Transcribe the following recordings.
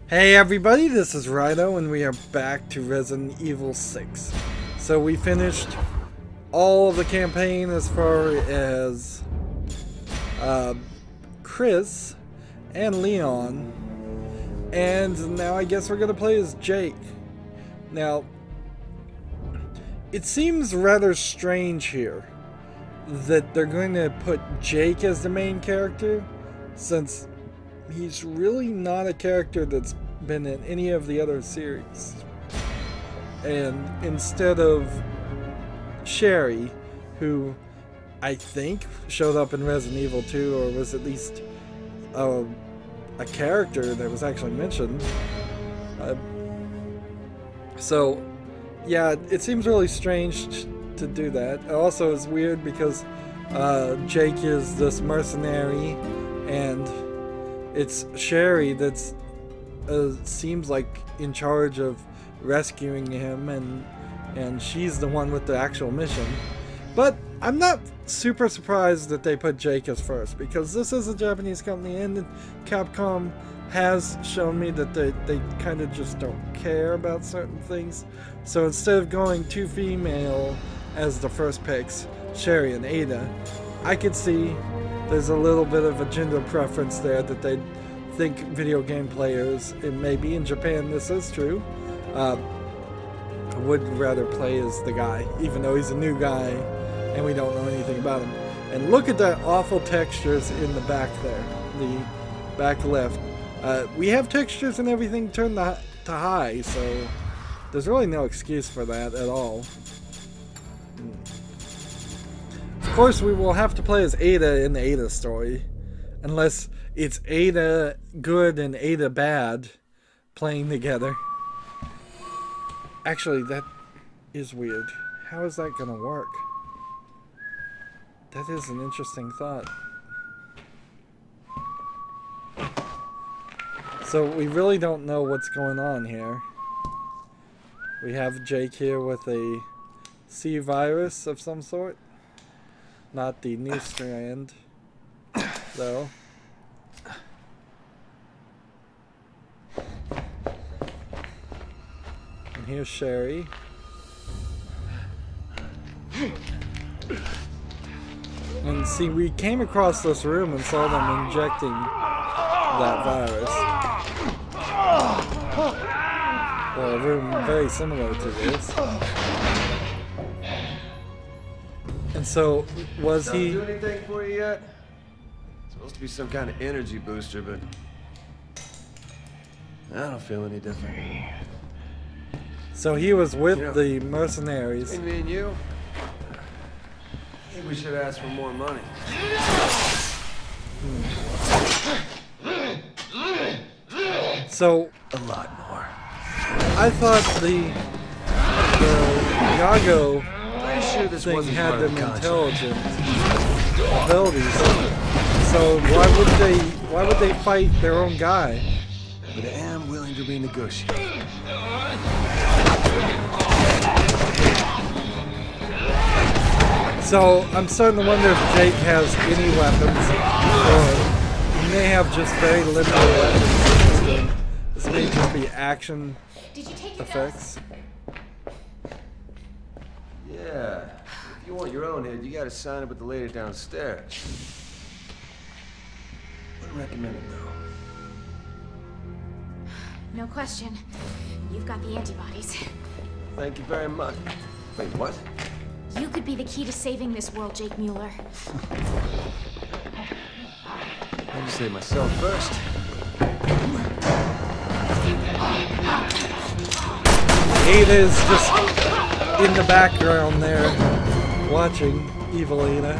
Hey everybody, this is Rydo and we are back to Resident Evil 6. So we finished all of the campaign as far as Chris and Leon, and now I guess we're gonna play as Jake. Now, it seems rather strange here that they're going to put Jake as the main character, since he's really not a character that's been in any of the other series. And instead of Sherry, who I think showed up in Resident Evil 2, or was at least a character that was actually mentioned. So, yeah, it seems really strange to do that. It also is weird because Jake is this mercenary, and it's Sherry that's seems like in charge of rescuing him, and she's the one with the actual mission. But I'm not super surprised that they put Jake as first, because this is a Japanese company, and Capcom has shown me that they kind of just don't care about certain things. So instead of going two female as the first picks, Sherry and Ada, I could see there's a little bit of a gender preference there, that they think video game players, and maybe in Japan this is true, would rather play as the guy, even though he's a new guy and we don't know anything about him. And look at that awful textures in the back there, the back left. We have textures and everything turned to high, so there's really no excuse for that at all. Of course, we will have to play as Ada in the Ada story, unless it's Ada good and Ada bad playing together. Actually, that is weird. How is that gonna work? That is an interesting thought. So we really don't know what's going on here. We have Jake here with a C virus of some sort. Not the new strand, though. And here's Sherry. And see, we came across this room and saw them injecting that virus. Well, a room very similar to this. And so, was he... do anything for you yet? It's supposed to be some kind of energy booster, but I don't feel any different. So he was with the mercenaries. Hey, me and you, I think we should ask for more money. So, a lot more. I thought the Yago thing had them intelligent abilities. So why would they fight their own guy? But I am willing to renegotiate. So I'm starting to wonder if Jake has any weapons, or he may have just very limited weapons. This may just be action effects. Yeah. If you want your own head, you gotta sign it with the lady downstairs. Wouldn't recommend it though. No question. You've got the antibodies. Thank you very much. Wait, what? You could be the key to saving this world, Jake Muller. I'll just save myself first. Ada's just in the background there, watching Evil Ada.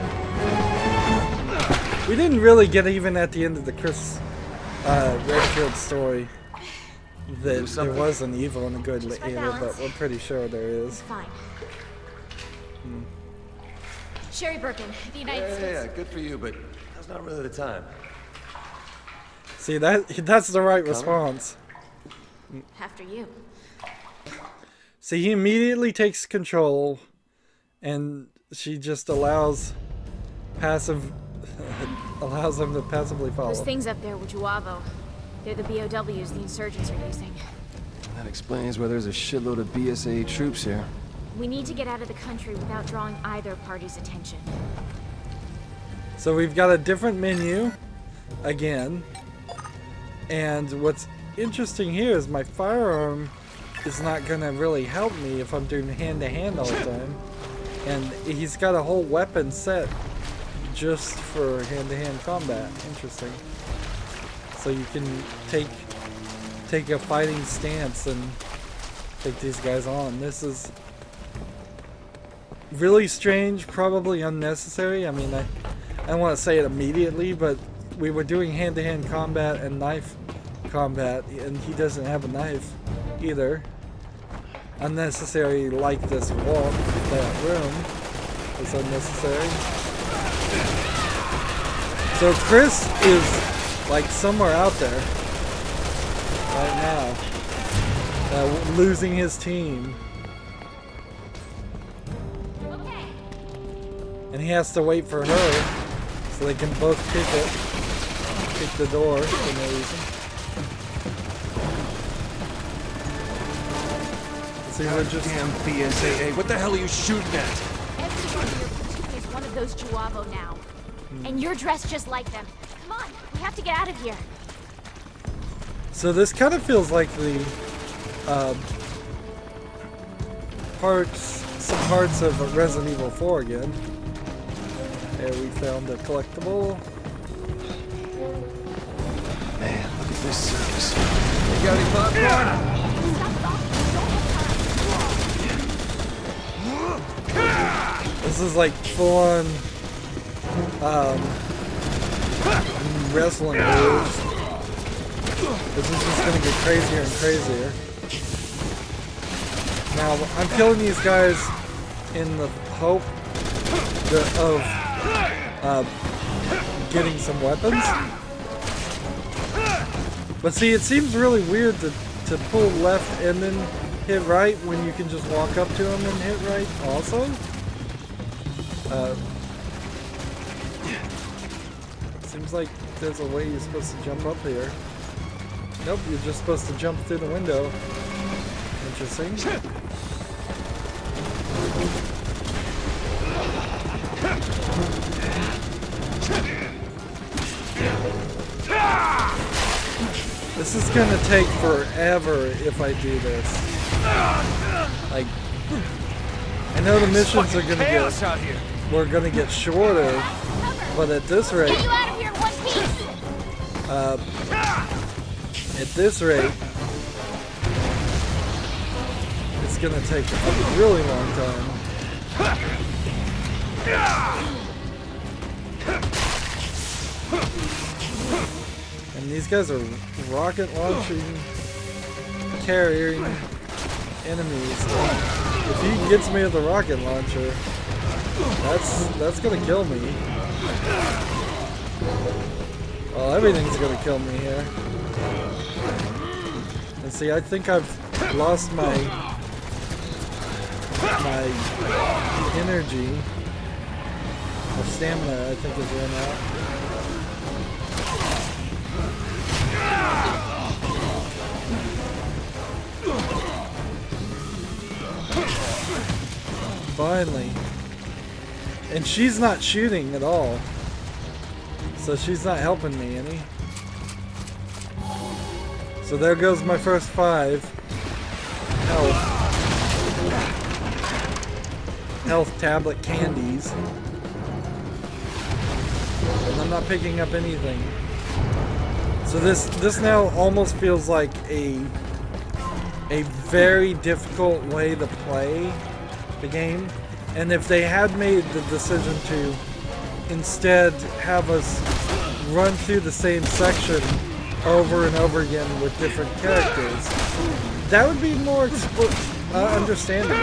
We didn't really get even at the end of the Chris Redfield story that there was an evil and a good Ada, but we're pretty sure there is. Fine. Sherry Birkin, the United States. Yeah, good for you, but that's not really the time. See, that's the right response. After you. See, he immediately takes control, and she just allows him to passively follow. Those things up there were Juavo. They're the BOWs the insurgents are using. That explains why there's a shitload of BSA troops here. We need to get out of the country without drawing either party's attention. So we've got a different menu again. And what's interesting here is my firearm is not gonna really help me if I'm doing hand-to-hand all the time. And he's got a whole weapon set just for hand-to-hand combat. Interesting. So you can take a fighting stance and take these guys on. This is really strange, probably unnecessary. I mean, I don't want to say it immediately, but we were doing hand-to-hand combat and knife combat, and he doesn't have a knife either. Unnecessary, like this walk, that room is unnecessary. So Chris is like somewhere out there right now, losing his team. Okay. And he has to wait for her so they can both kick the door for no reason. See, we're just Damn BSAA, what the hell are you shooting at? Everyone in your platoon is one of those Juavo now. And you're dressed just like them. Come on, we have to get out of here. So this kind of feels like the some parts of Resident Evil 4 again. There we found a collectible. Man, look at this circus. You got any popcorn? This is like full-on wrestling moves. This is just gonna get crazier and crazier. Now, I'm killing these guys in the hope of getting some weapons. But see, it seems really weird to pull left and then hit right when you can just walk up to them and hit right also. Seems like there's a way you're supposed to jump up here. Nope, you're just supposed to jump through the window. Interesting. This is gonna take forever if I do this. Like, I know the missions are gonna we're gonna get shorter, but at this rate, Get you out of here in one piece. at this rate, it's gonna take a really long time. And these guys are rocket launching, carrying enemies. If he gets me with a rocket launcher, that's gonna kill me. Well, everything's gonna kill me here. And see, I think I've lost my energy. My stamina, I think, is run out. Finally. And she's not shooting at all. So she's not helping me any. So there goes my first 5 health tablet candies. And I'm not picking up anything. So this now almost feels like a very difficult way to play the game. And if they had made the decision to instead have us run through the same section over and over again with different characters, that would be more understandable.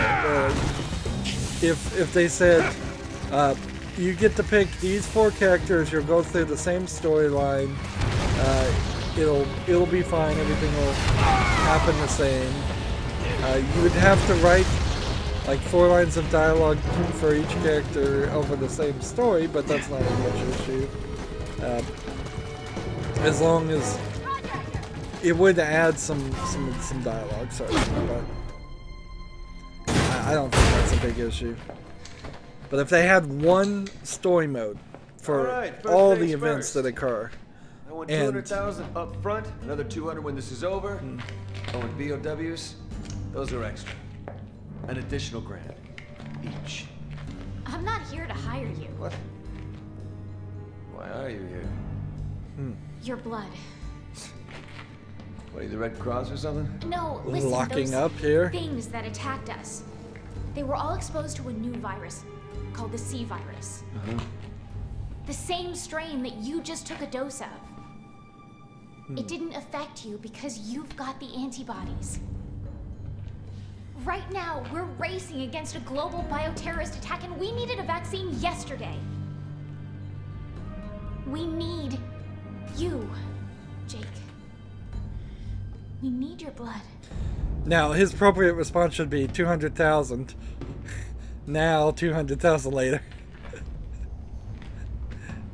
If they said, you get to pick these 4 characters, you'll go through the same storyline, it'll be fine, everything will happen the same. You would have to write like 4 lines of dialogue for each character over the same story, but that's not a huge issue. As long as it would add some dialogue, certainly, but I don't think that's a big issue. But if they had one story mode for all the events that occur, I want 200,000 up front, another 200 when this is over. I want BOWs. Those are extra. An additional grand each. I'm not here to hire you. What? Why are you here? Your blood. What, are you the Red Cross or something? No, listen, locking those up here. things that attacked us. They were all exposed to a new virus called the C virus. The same strain that you just took a dose of. It didn't affect you because you've got the antibodies. Right now, we're racing against a global bioterrorist attack, and we needed a vaccine yesterday. We need you, Jake. We need your blood. Now, his appropriate response should be 200,000. Now, 200,000 later.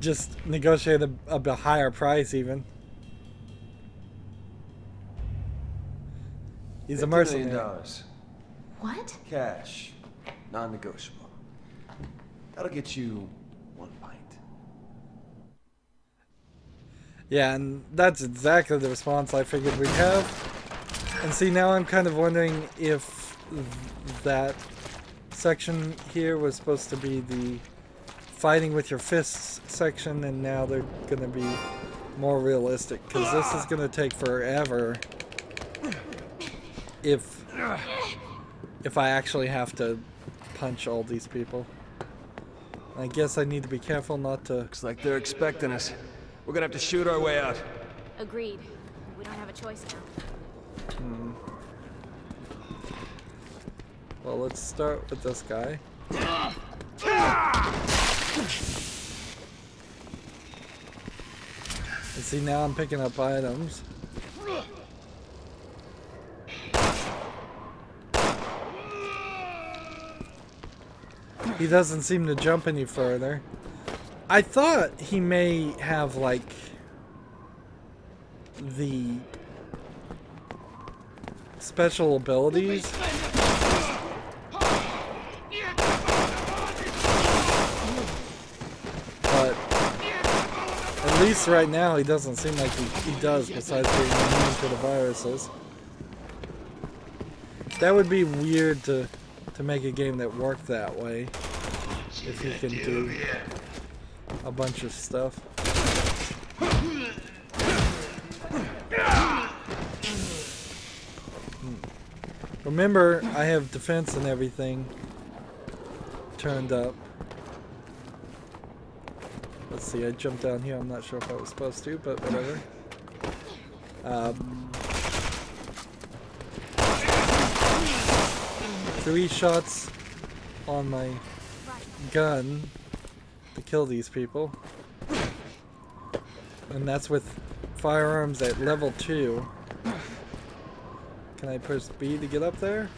Just negotiate a higher price, even. He's a mercenary. $50 million. What? Cash. Non-negotiable. That'll get you 1 pint. Yeah, and that's exactly the response I figured we'd have. And see, now I'm kind of wondering if that section here was supposed to be the fighting with your fists section, and now they're going to be more realistic, because this is going to take forever if I actually have to punch all these people. I guess I need to be careful not to... Looks like they're expecting us. We're gonna have to shoot our way out. Agreed. We don't have a choice now. Well, let's start with this guy. And see, now I'm picking up items. He doesn't seem to jump any further. I thought he may have, like, the special abilities. But at least right now he doesn't seem like he does, besides being immune to the viruses. That would be weird to make a game that worked that way. If you can do a bunch of stuff. Remember, I have defense and everything turned up. Let's see, I jumped down here. I'm not sure if I was supposed to, but whatever. 3 shots on my gun to kill these people. And that's with firearms at level 2. Can I press B to get up there?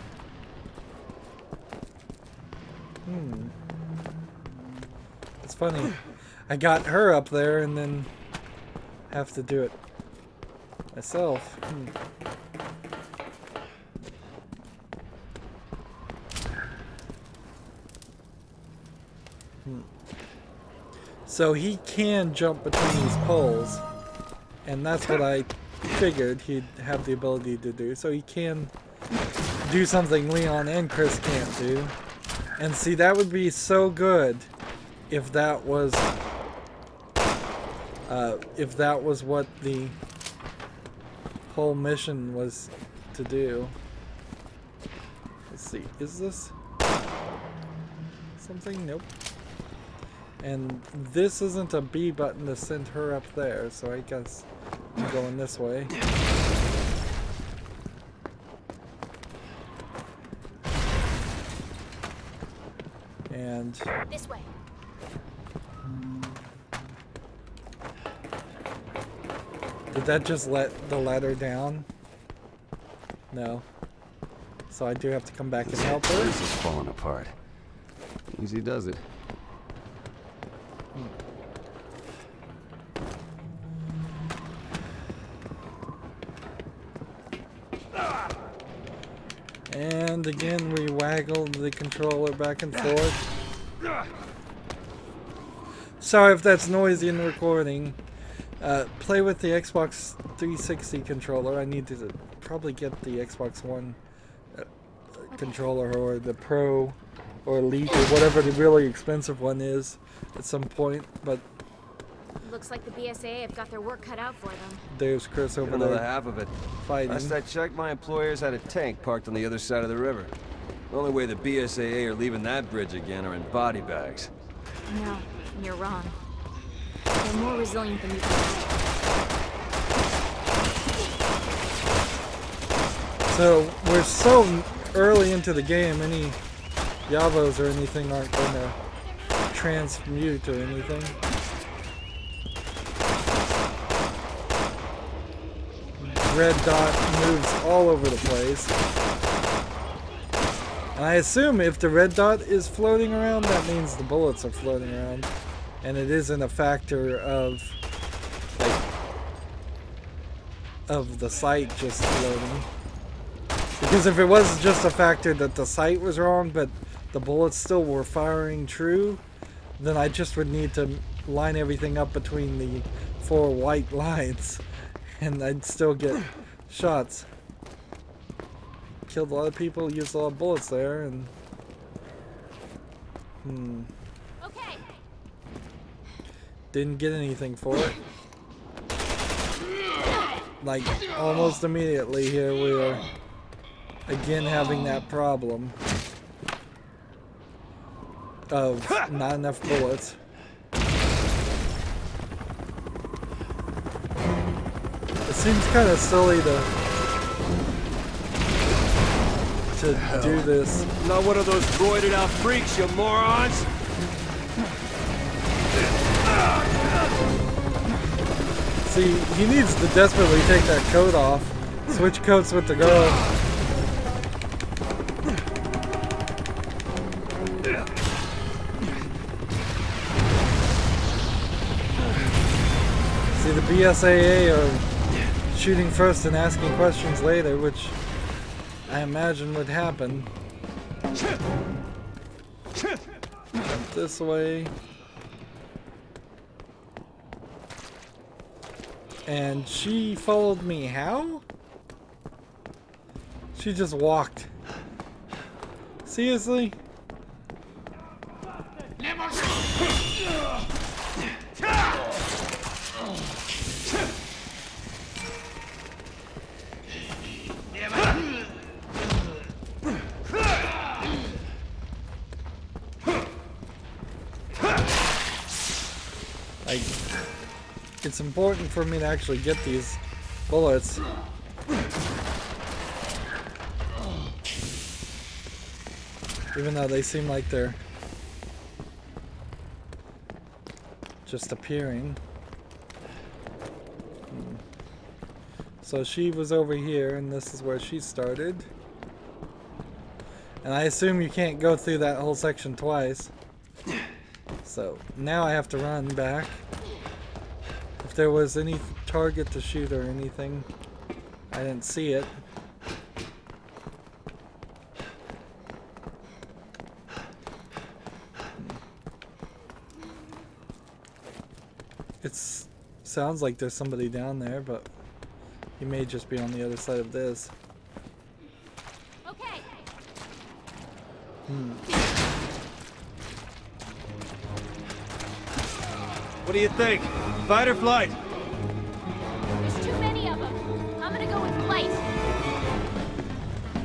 It's funny. I got her up there and then have to do it myself. So he can jump between these poles, and that's what I figured he'd have the ability to do. So he can do something Leon and Chris can't do. And see, that would be so good if that was what the whole mission was to do. Let's see, is this something? Nope. And this isn't a B button to send her up there, so I guess I'm going this way. And this way. Did that just let the ladder down? No. So I do have to come back and help her. This is falling apart. Easy does it. And again, we waggle the controller back and forth. Sorry if that's noisy in the recording. Play with the Xbox 360 controller. I need to probably get the Xbox One controller or the Pro or Elite or whatever the really expensive one is at some point. But looks like the BSAA have got their work cut out for them. there's Chris over Another there half of it. fighting. Last I checked, my employers had a tank parked on the other side of the river. The only way the BSAA are leaving that bridge again are in body bags. No, you're wrong. They're more resilient than you think. So we're so early into the game, any Yavos or anything aren't going to transmute or anything. Red dot moves all over the place. And I assume if the red dot is floating around, that means the bullets are floating around. And it isn't a factor of, like, of the sight just floating. Because if it was just a factor that the sight was wrong, but the bullets still were firing true, then I just would need to line everything up between the 4 white lines, and I'd still get shots. Killed a lot of people, used a lot of bullets there, and Okay. didn't get anything for it. Like, almost immediately here we are again having that problem of not enough bullets. It seems kind of silly to do this. Not one of those roided out freaks, you morons! See, he needs to desperately take that coat off. Switch coats with the girl. See, the BSAA are shooting first and asking questions later, which I imagine would happen. This way. And she followed me. How? She just walked. Seriously? Like, it's important for me to actually get these bullets. Even though they seem like they're just appearing. So she was over here, and this is where she started. And I assume you can't go through that whole section twice. So now I have to run back. If there was any target to shoot or anything, I didn't see it. It sounds like there's somebody down there, but he may just be on the other side of this. Okay. What do you think? Fight or flight? There's too many of them. I'm gonna go with flight.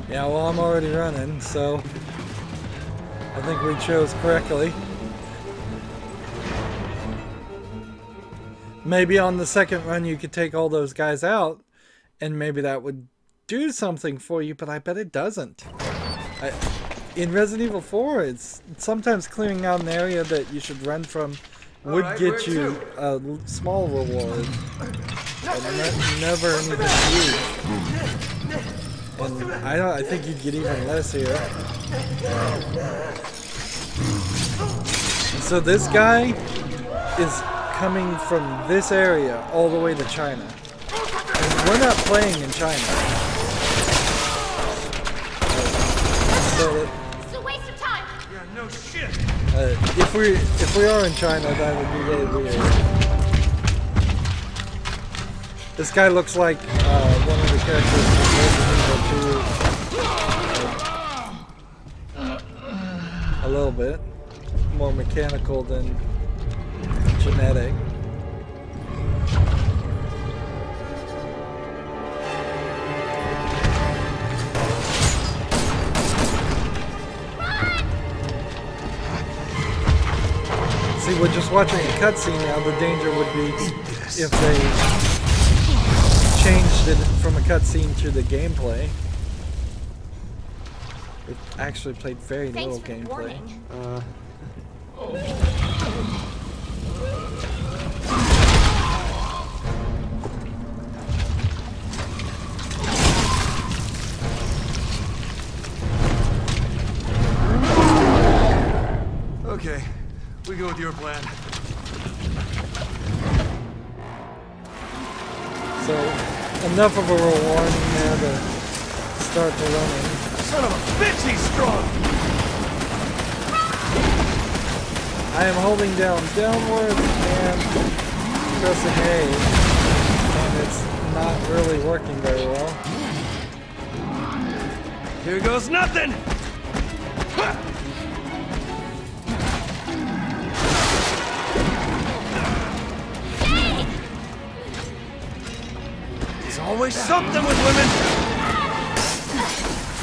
Yeah, well, I'm already running, so I think we chose correctly. Maybe on the second run you could take all those guys out, and maybe that would do something for you, but I bet it doesn't. In Resident Evil 4, it's sometimes clearing out an area that you should run from would get you a small reward, but never anything huge. And I think you'd get even less here. And so this guy is coming from this area all the way to China. And we're not playing in China. If we are in China, that would be really weird. This guy looks like one of the characters from Resident Evil 2. A little bit more mechanical than genetic. See, we're just watching a cutscene now. The danger would be if they changed it from a cutscene to the gameplay. It actually played very little gameplay. Okay, we go with your plan. So, enough of a warning there to start the running. Son of a bitch, he's strong! I am holding down downward and pressing A, and it's not really working very well. Here goes nothing! There's always something with women!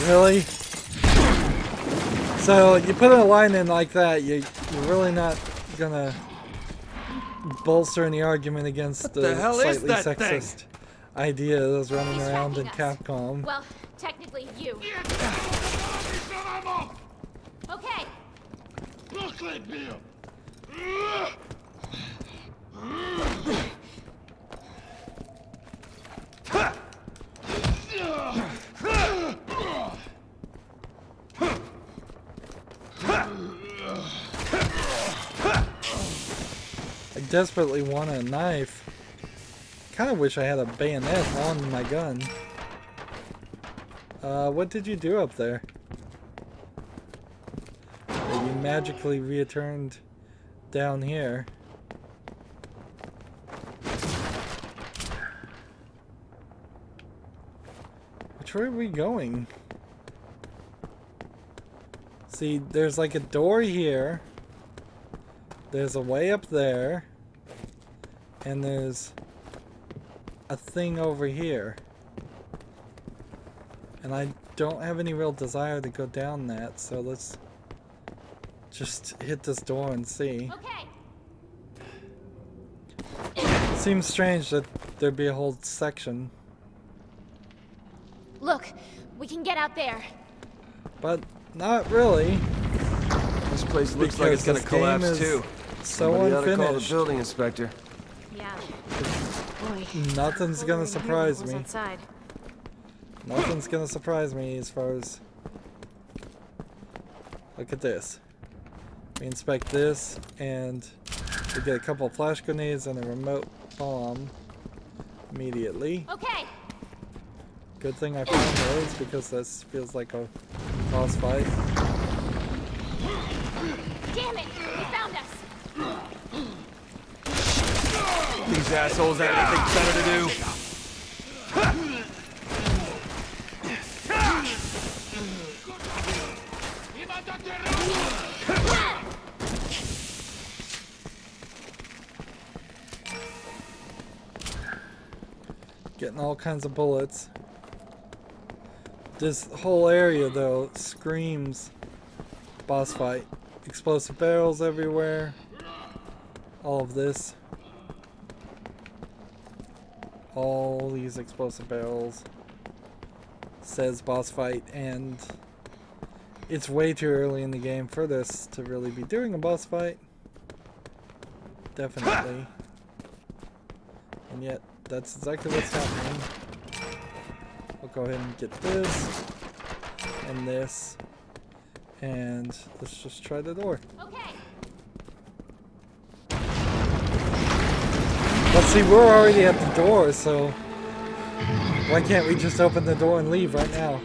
Really? So you put a line in like that, you're really not gonna bolster any argument against the slightly sexist ideas running around in Capcom. Well, technically you. Okay. I desperately want a knife. Kind of wish I had a bayonet on my gun. What did you do up there? You magically returned down here. Which way are we going? See, there's like a door here. There's a way up there. And there's a thing over here. And I don't have any real desire to go down that, so let's just hit this door and see. Okay. Seems strange that there'd be a whole section. Look, we can get out there. But not really. This place looks like it's gonna collapse too. So Somebody ought to call the unfinished. building inspector. Yeah. Nothing's gonna surprise me. Outside. Nothing's gonna surprise me as far as... Look at this. We inspect this, and we get a couple of flash grenades and a remote bomb immediately. Okay. Good thing I found those, because this feels like a boss fight. Damn it! They found us. These assholes have anything better to do. Getting all kinds of bullets. This whole area, though, screams boss fight. Explosive barrels everywhere. All of this. All these explosive barrels. Says boss fight, and it's way too early in the game for this to really be doing a boss fight. Definitely. And yet, that's exactly what's happening. We'll go ahead and get this, and this, and let's just try the door. Okay. Let's see, we're already at the door, so why can't we just open the door and leave right now?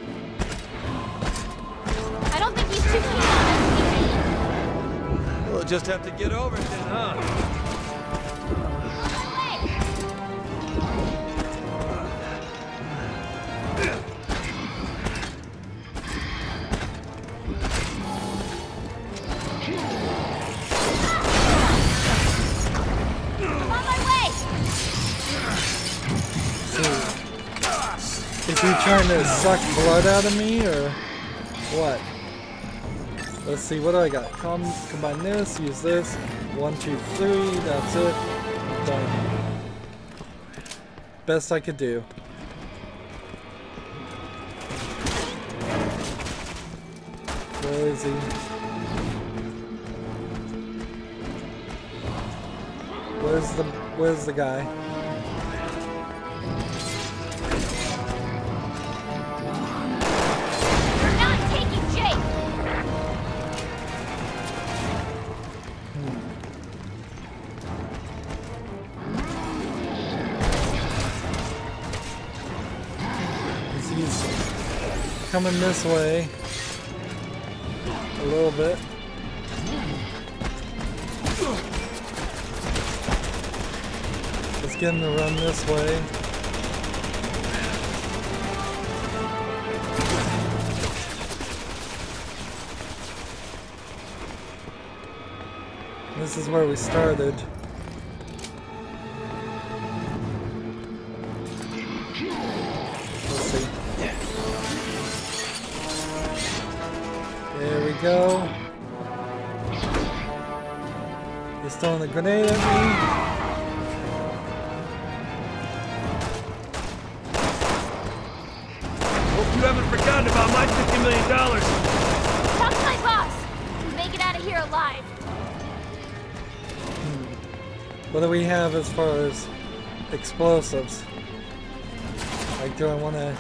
I don't think he's too keen on us leaving. We'll just have to get over it then, huh? Is he trying to suck blood out of me, or what? Let's see, what do I got? Combine this, use this. 1, 2, 3, that's it. Done. Best I could do. Where is he? Where's the guy? Coming this way a little bit. Let's get him to run this way. This is where we started. Let's see. There we go. He's throwing a grenade at me. Hope you haven't forgotten about my $50 million. Talk to my boss. Make it out of here alive. What do we have as far as explosives? Like, do I want to...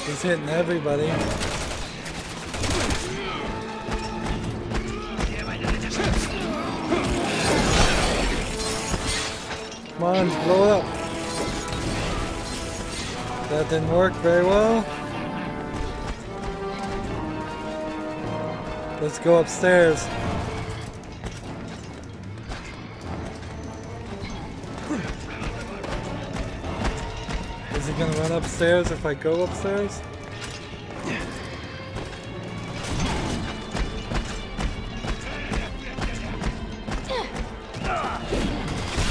He's hitting everybody. Come on, blow it up. That didn't work very well. Let's go upstairs. Is he gonna run upstairs if I go upstairs?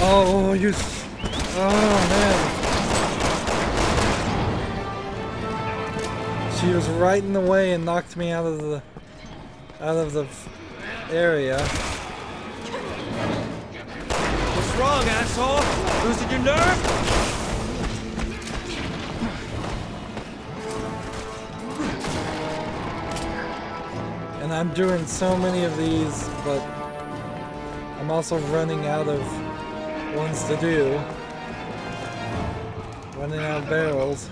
Oh, you... Oh, man. She was right in the way and knocked me out of the area. What's wrong, asshole? Losing your nerve? And I'm doing so many of these, but I'm also running out of ones to do. Running out of barrels.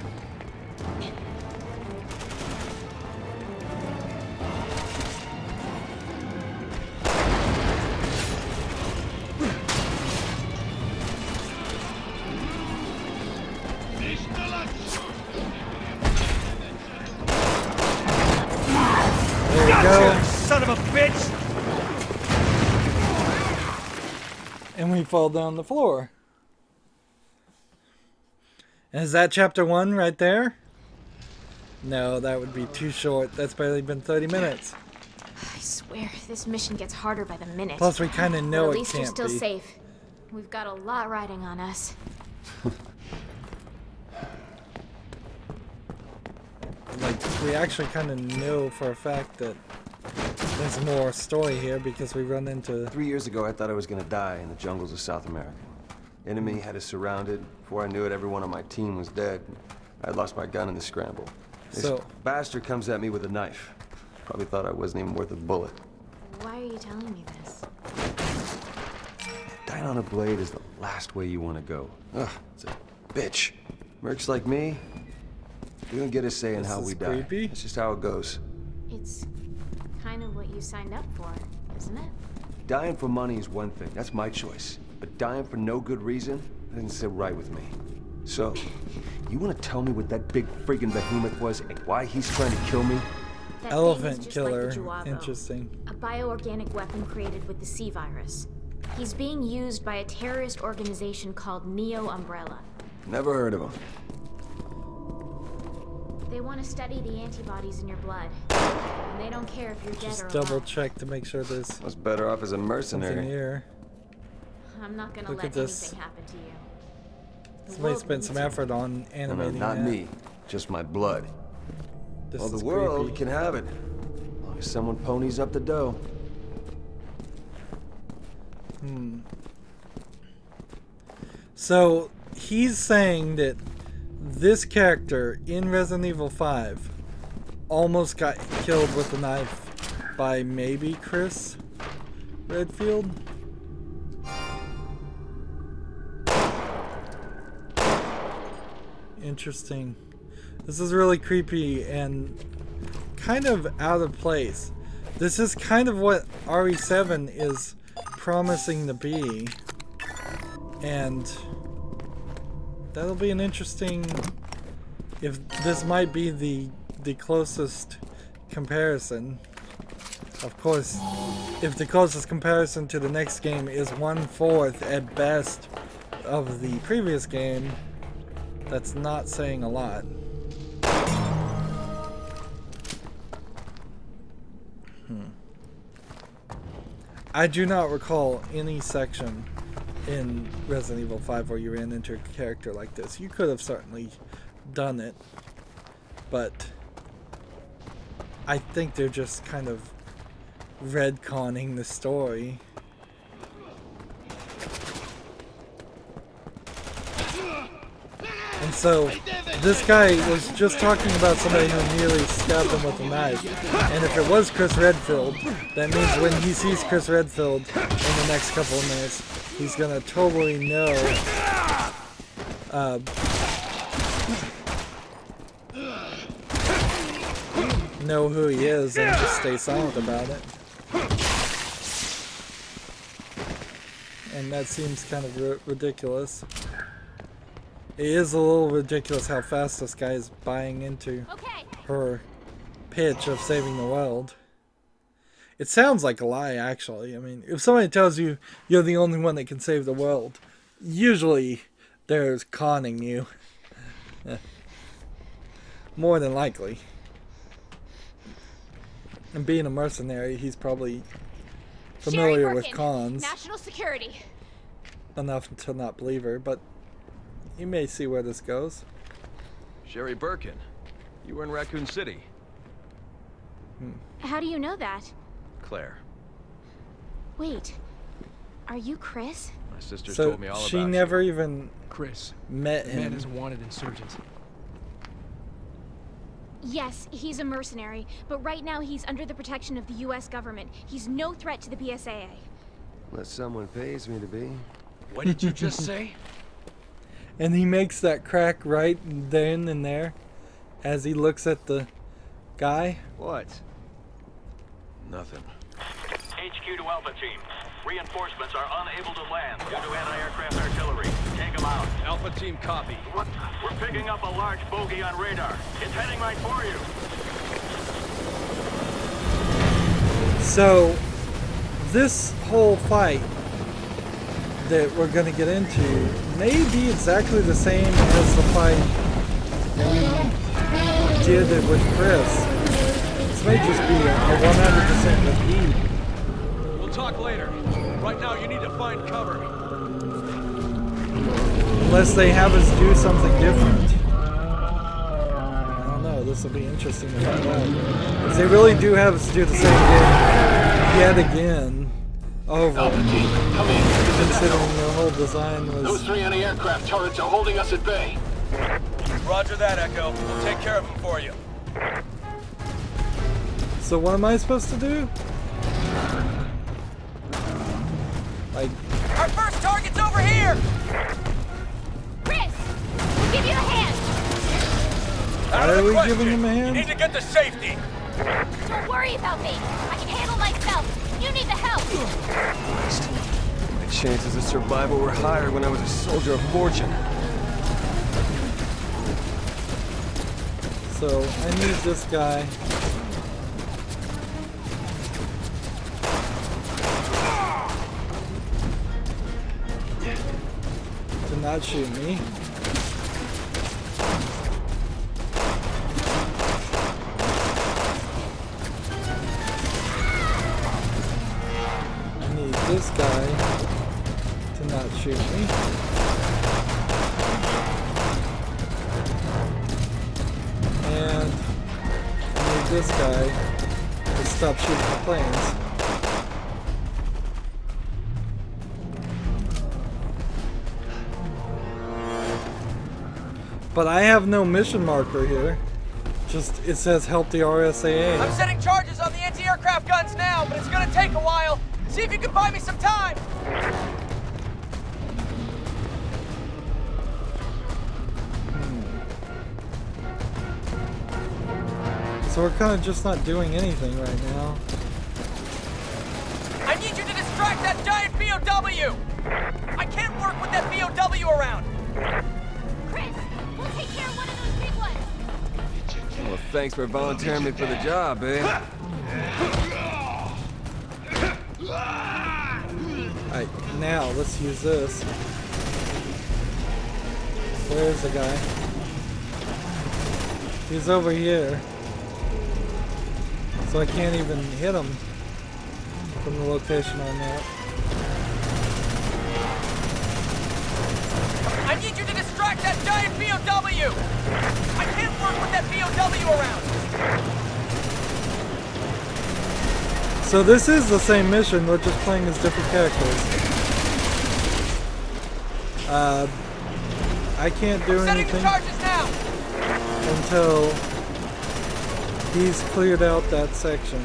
There we go. Son of a bitch! And we fall down the floor. And is that chapter 1 right there? No, that would be too short. That's barely been 30 minutes. I swear, this mission gets harder by the minute. Plus, we kind of know but it at least can't we're still be. safe. We've got a lot riding on us. Like, we actually kind of know for a fact that there's more story here because we run into... 3 years ago, I thought I was gonna die in the jungles of South America. Enemy had us surrounded. Before I knew it, everyone on my team was dead. I had lost my gun in the scramble. This bastard comes at me with a knife. Probably thought I wasn't even worth a bullet. Why are you telling me this? Dying on a blade is the last way you want to go. Ugh, it's a bitch. Mercs like me, we don't get a say in how we die. Creepy. It's just how it goes. It's kind of what you signed up for, isn't it? Dying for money is one thing. That's my choice. but dying for no good reason doesn't sit right with me. So, you want to tell me what that big friggin' behemoth was and why he's trying to kill me? That Elephant killer. Like the Juavo, interesting. A bioorganic weapon created with the C virus. He's being used by a terrorist organization called Neo Umbrella. Never heard of him. They want to study the antibodies in your blood. And they don't care if you're dead or alive. Just double check to make sure there's... I was better off as a mercenary. Here. I'm not gonna let anything happen to you. Somebody spent some effort on animating not that. me. Just my blood. This Well, is the world creepy. can have it. As long as someone ponies up the dough. So, he's saying that this character in Resident Evil 5 almost got killed with a knife by maybe Chris Redfield? Interesting. This is really creepy and kind of out of place. This is kind of what RE7 is promising to be. And that'll be an interesting... If this might be the closest comparison. Of course, if the closest comparison to the next game is 1/4 at best of the previous game, that's not saying a lot. I do not recall any section in Resident Evil 5 where you ran into a character like this. You could have certainly done it, but I think they're just kind of retconning the story. And so, this guy was just talking about somebody who nearly stabbed him with a knife. And if it was Chris Redfield, that means when he sees Chris Redfield in the next couple of minutes, he's gonna totally know who he is and just stay silent about it. And that seems kind of ridiculous. It is a little ridiculous how fast this guy is buying into her pitch of saving the world. It sounds like a lie, actually. I mean, if somebody tells you you're the only one that can save the world, usually they're conning you. More than likely. And being a mercenary, he's probably familiar with cons. National security. Enough to not believe her, but you may see where this goes. Sherry Birkin, you were in Raccoon City. How do you know that? Claire. Wait, are you Chris? My sister So told me all about she never even met him. Man is wanted insurgent. Yes, he's a mercenary, but right now he's under the protection of the US government. He's no threat to the PSAA. Unless someone pays me to be. What did you just say? And he makes that crack right then and there as he looks at the guy. What? Nothing. HQ to Alpha Team. Reinforcements are unable to land due to anti-aircraft artillery. Take them out. Alpha Team copy. What? We're picking up a large bogey on radar. It's heading right for you. So, this whole fight that we're going to get into may be exactly the same as the fight we did with Chris. This may just be a 100% repeat. We'll talk later. Right now, you need to find cover. Unless they have us do something different. I don't know, this will be interesting to find out. If they really do have us do the same thing yet again, over, Alpha Team, come in. considering the whole design was... Those 3 anti-aircraft turrets are holding us at bay. Roger that, Echo. We'll take care of them for you. So what am I supposed to do? Like... Our first target's over here! Chris! Give you a hand! Why are we giving him a hand? You need to get to safety. Don't worry about me. I can handle myself. You need the help. Christ. What chances of survival were higher when I was a soldier of fortune. So I need this guy. To not shoot me. I need this guy to not shoot me. And I need this guy to stop shooting the planes. But I have no mission marker here. Just, it says help the RSAA. I'm setting charges on the anti-aircraft guns now, but it's gonna take a while. See if you can buy me some time. So we're kind of just not doing anything right now. I need you to distract that giant BOW! I can't work with that BOW around! Chris, we'll take care of one of those big ones. Well, thanks for volunteering me for the job, babe. Alright, now let's use this. Where's the guy? He's over here. So I can't even hit him from the location on that. I need you to distract that giant BOW! I can't work with that BOW around! So this is the same mission, we're just playing as different characters. I can't do anything until he's cleared out that section.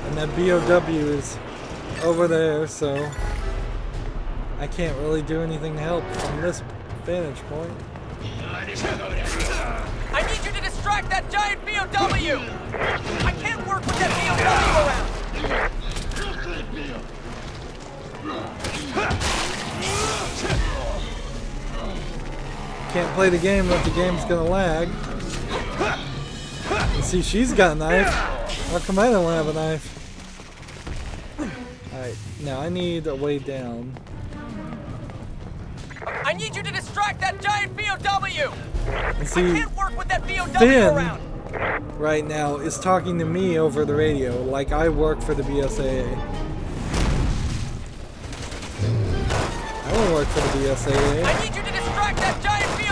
And that BOW is over there, so I can't really do anything to help from this vantage point. I need you to distract that giant BOW! I can't work with that BOW around! Can't play the game if the game's gonna lag. You see, she's got a knife. How come I don't have a knife? Alright, now I need a way down. I need you to distract that giant BOW! And see, I can't work with that BOW Finn around! right now is talking to me over the radio like I work for the BSAA. I don't work for the BSAA. I need you to distract that giant BOW!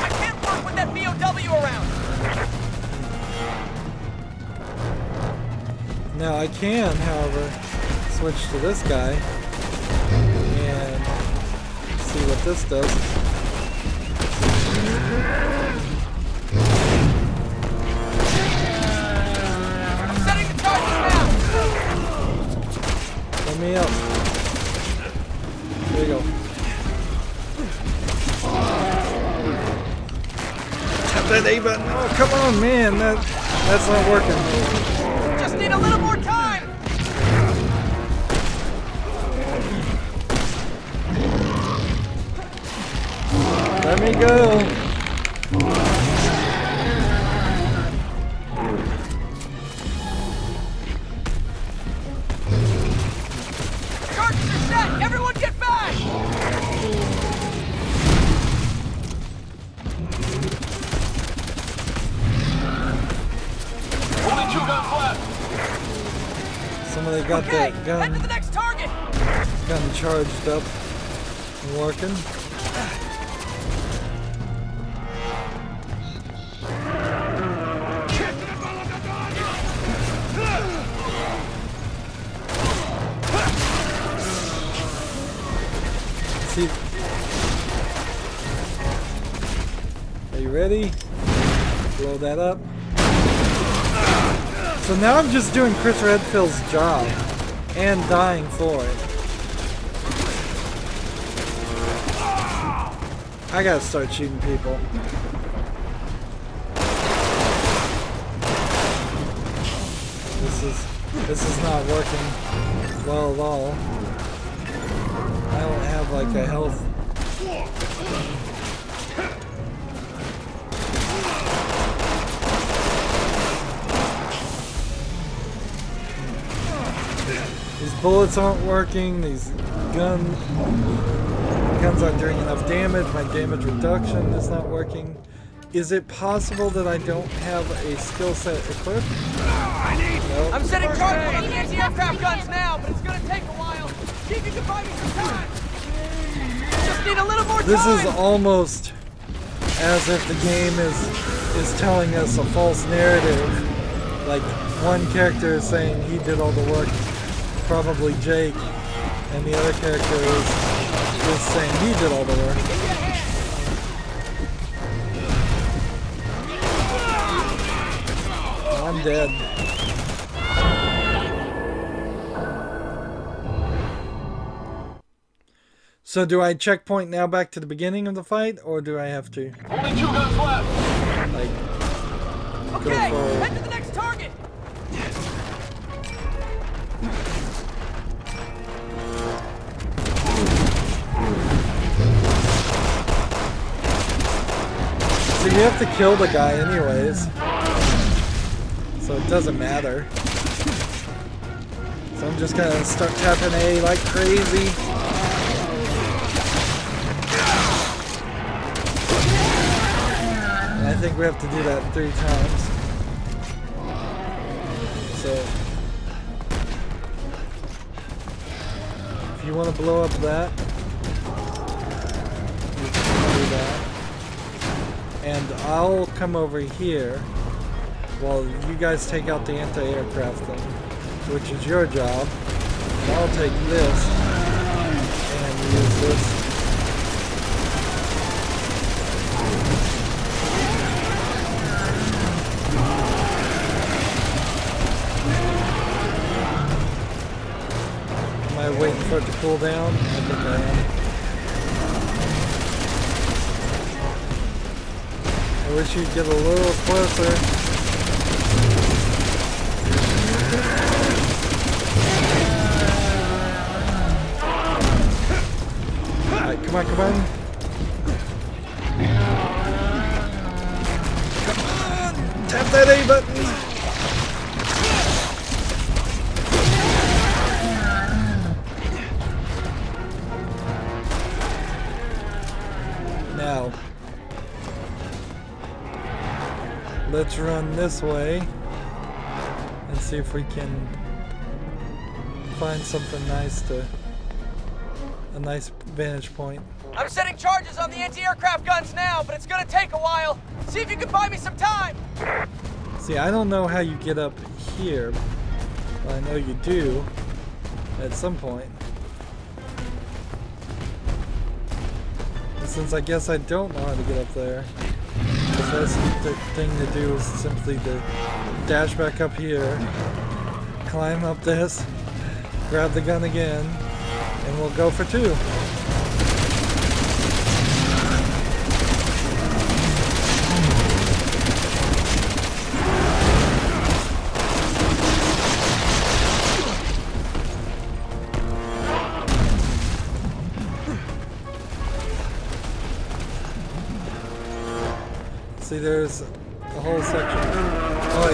I can't work with that BOW around! Now I can, however, switch to this guy and see what this does. I'm setting the charges now! Let me up. There you go. Tap that A button. Oh, come on, man. That's not working. Just need a little more time! Let me go. Charges are set! Everyone get back! Only 2 guns left. Somebody got Okay, that head gun to the next target! charged up and working. See, are you ready? Blow that up. So now I'm just doing Chris Redfield's job and dying for it. I gotta start shooting people. This is not working well at all. don't have like a health. These bullets aren't working. These guns aren't doing enough damage. My damage reduction is not working. Is it possible that I don't have a skill set equipped? Nope. I'm setting charges on the anti-aircraft guns now, but it's gonna take a while. See if you can buy me some time. Just need a little more time. This is almost as if the game is telling us a false narrative. Like one character is saying he did all the work, probably Jake, and the other character is saying he did all the work. I'm dead. So do I checkpoint now back to the beginning of the fight, or do I have to? Only 2 guns left. Like, okay, go for... head to the next target. So you have to kill the guy anyways. So it doesn't matter. So I'm just gonna start tapping A like crazy. And I think we have to do that 3 times. So if you want to blow up that, you can do that. And I'll come over here while you guys take out the anti-aircraft thing, which is your job. And I'll take this and use this. Am I waiting for it to cool down? I think I am. I wish you'd get a little closer. Alright, come on, come on. Come on! Tap that A button! Now, let's run this way and see if we can find something nice a nice vantage point. I'm setting charges on the anti-aircraft guns now, but it's gonna take a while. See if you can buy me some time. See, I don't know how you get up here, but I know you do at some point. And since I guess I don't know how to get up there, the best thing to do is simply to dash back up here, climb up this, grab the gun again, and we'll go for 2. See, there's a whole section. Oh,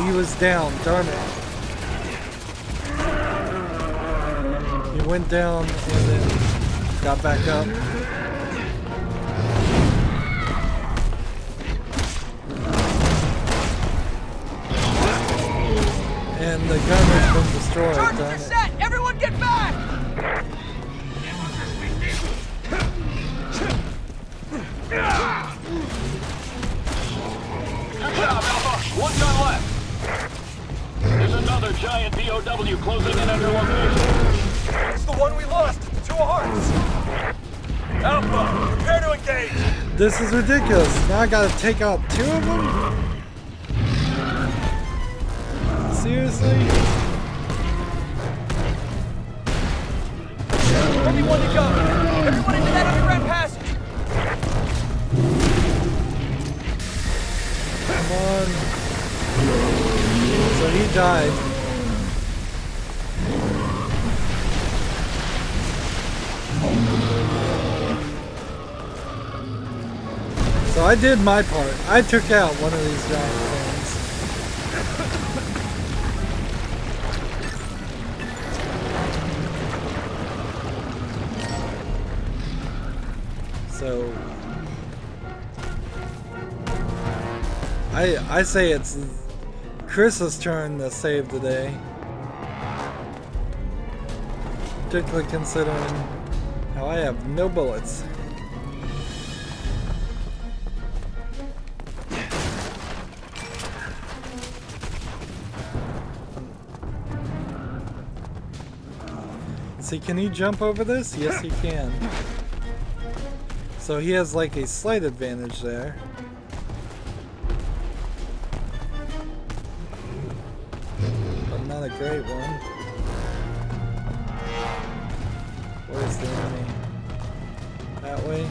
he was down. Darn it. He went down and then got back up. And the gun has been destroyed. Charges are set! Everyone get back! Good job, Alpha. 1 gun left. There's another giant BOW closing in on your location. It's the one we lost. 2 hearts. Alpha, prepare to engage. This is ridiculous. Now I gotta take out 2 of them? Seriously? Only 1 to go. Everyone into that underground passage. Come on. So he died. So I did my part. I took out one of these giant things. So I say it's Chris's turn to save the day. Particularly considering how I have no bullets. See, can he jump over this? Yes, he can. So he has like a slight advantage there. But not a great one. Where's the enemy? That way?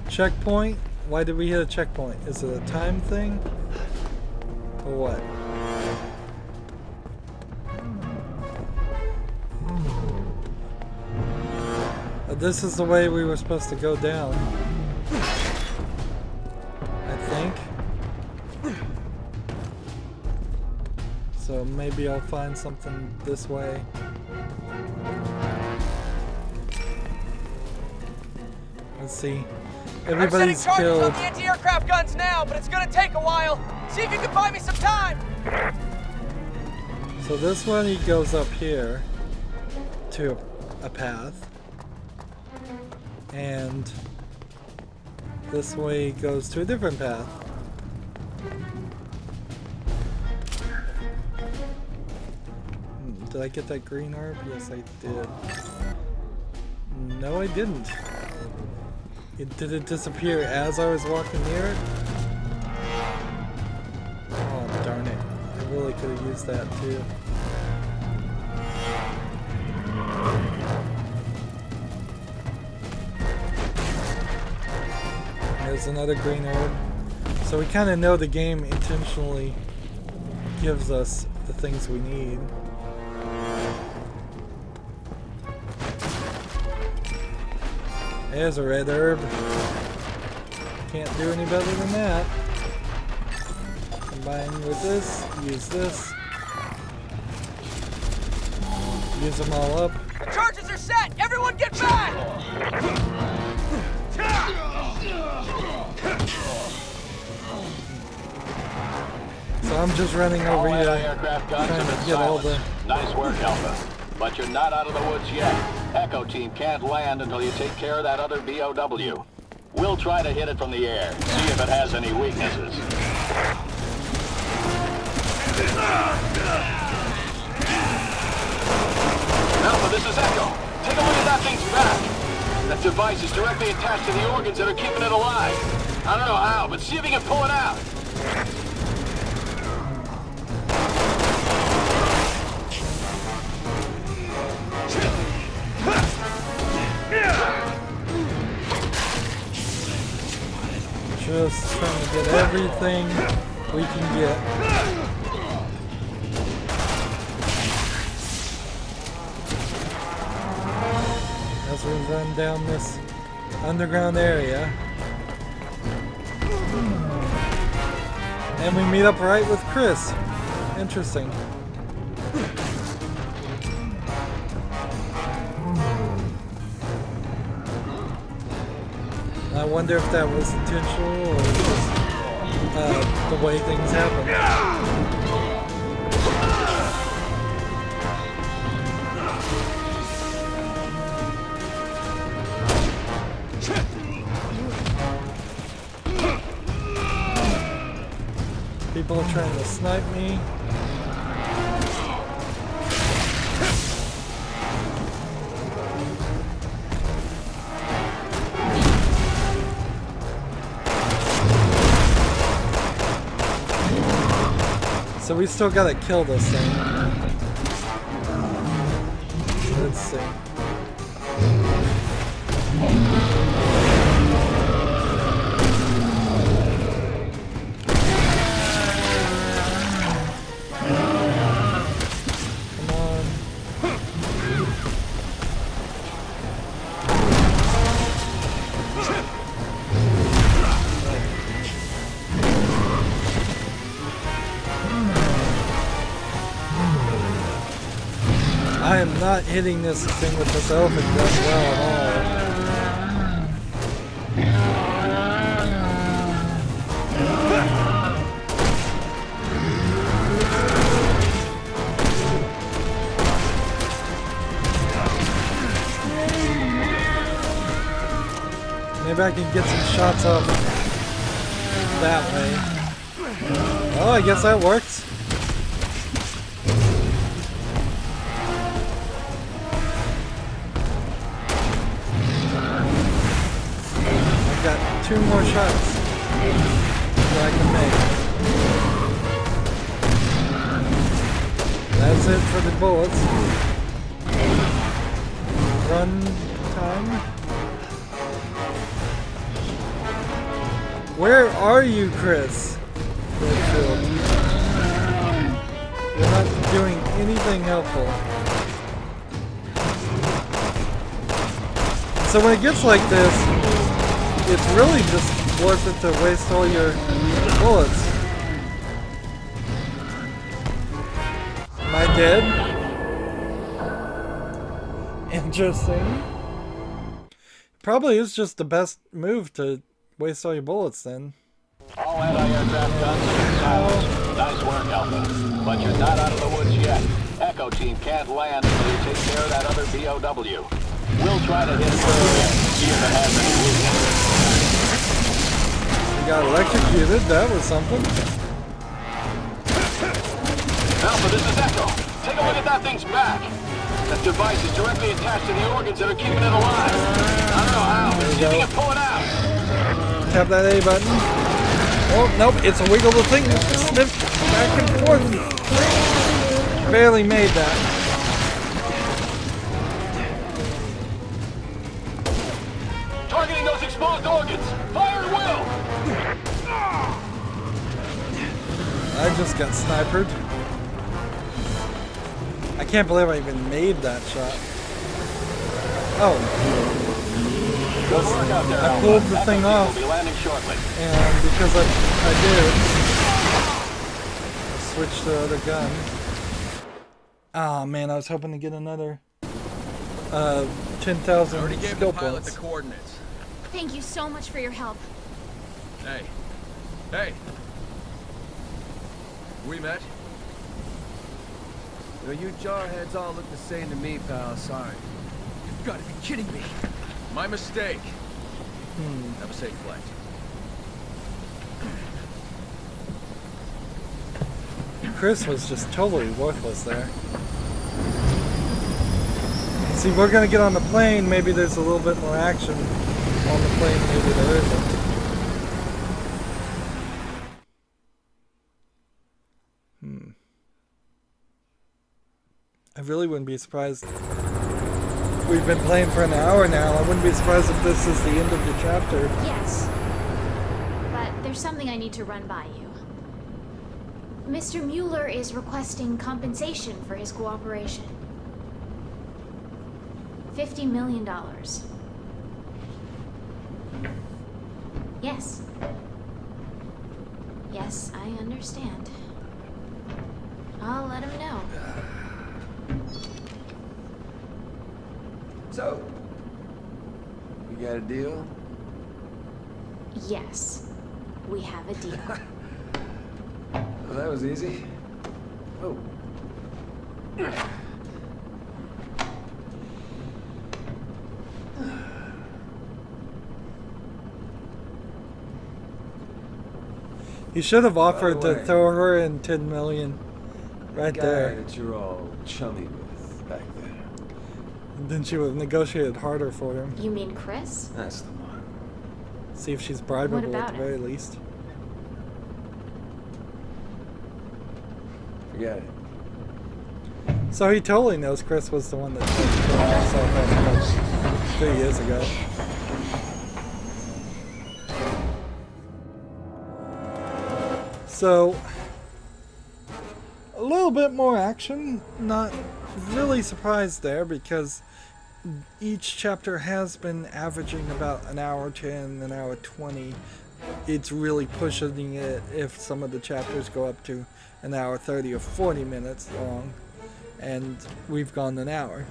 Checkpoint? Why did we hit a checkpoint? Is it a time thing? Or what? This is the way we were supposed to go down. I think. So maybe I'll find something this way. Let's see. Everybody's I'm setting charges killed. on the anti-aircraft guns now, but it's gonna take a while. See if you can buy me some time. So this one, he goes up here to a path, and this way goes to a different path. Did I get that green orb? Yes, I did. No, I didn't. Did it disappear as I was walking near it? Oh, darn it. I really could have used that too. There's another green orb. So we kind of know the game intentionally gives us the things we need. There's a red herb. Can't do any better than that. Combine with this, use this. Use them all up. The charges are set! Everyone get back! So I'm just running over here, Aircraft guns trying have to been get all the... silenced. Nice work, Alpha. But you're not out of the woods yet. Echo Team can't land until you take care of that other BOW. We'll try to hit it from the air, see if it has any weaknesses. Alpha, this is Echo. Take a look at that thing's back. That device is directly attached to the organs that are keeping it alive. I don't know how, but see if you can pull it out. Just trying to get everything we can get. As we run down this underground area. And we meet up right with Chris. Interesting. I wonder if that was intentional or just the way things happen. People are trying to snipe me. So we still gotta kill this thing. Let's see. not hitting this thing with this elephant gun well at all. Maybe I can get some shots off that way. Oh, I guess that works. I've got 2 more shots that I can make. That's it for the bullets. Run time. Where are you, Chris? Redfield. You're not doing anything helpful. So when it gets like this, it's really just worth it to waste all your bullets. Am I dead? Interesting. Probably is just the best move to waste all your bullets then. All anti-aircraft guns are silenced. Nice work, Alpha. But you're not out of the woods yet. Echo Team can't land until you take care of that other BOW. We'll try to hit it from the air, see if it has any weaknesses. You got electrocuted, that was something. Alpha, this is Echo. Take a look at that thing's back. That device is directly attached to the organs that are keeping it alive. I don't know how, but see if you can pull it out. Tap that A button. Oh, nope, it's a wiggle the thing. Snip back and forth. Barely made that. Targeting those exposed organs. Fire at will. I just got snipered. I can't believe I even made that shot. Oh. Good work out there, I pulled the thing off, will be landing shortly. and because I did, I switched to the other gun. Ah, man, I was hoping to get another 10,000 Already gave skill the pilot points. the coordinates. Thank you so much for your help. Hey. Hey. We met? You know, you jarheads all look the same to me, pal. Sorry. You've got to be kidding me. My mistake. Have a safe flight. Chris was just totally worthless there. See, we're gonna get on the plane. Maybe there's a little bit more action on the plane. Maybe there isn't. I really wouldn't be surprised. We've been playing for an hour now. I wouldn't be surprised if this is the end of the chapter. Yes. But there's something I need to run by you. Mr. Muller is requesting compensation for his cooperation. $50 million. Yes. Yes, I understand. I'll let him know. So, we got a deal? Yes, we have a deal. Well, that was easy. Oh. You should have offered to throw her in 10 million right there. That you're all chummy with back there. Then she would have negotiated harder for him. You mean Chris? That's the one. See if she's bribable at the very least. Forget it. So he totally knows Chris was the one that killed himself like 3 years ago. So, a little bit more action. Not really surprised there because each chapter has been averaging about an hour 10, an hour 20. It's really pushing it if some of the chapters go up to an hour 30 or 40 minutes long. and we've gone an hour.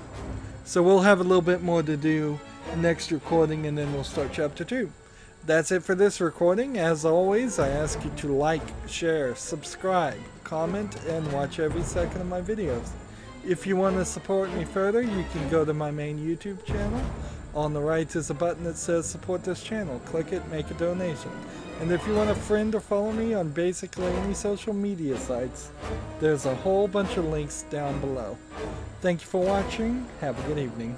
So we'll have a little bit more to do next recording, and then we'll start chapter 2. That's it for this recording. As always, I ask you to like, share, subscribe, comment, and watch every second of my videos. If you want to support me further, you can go to my main YouTube channel. On the right is a button that says support this channel. Click it, make a donation. And if you want to friend or follow me on basically any social media sites, there's a whole bunch of links down below. Thank you for watching. Have a good evening.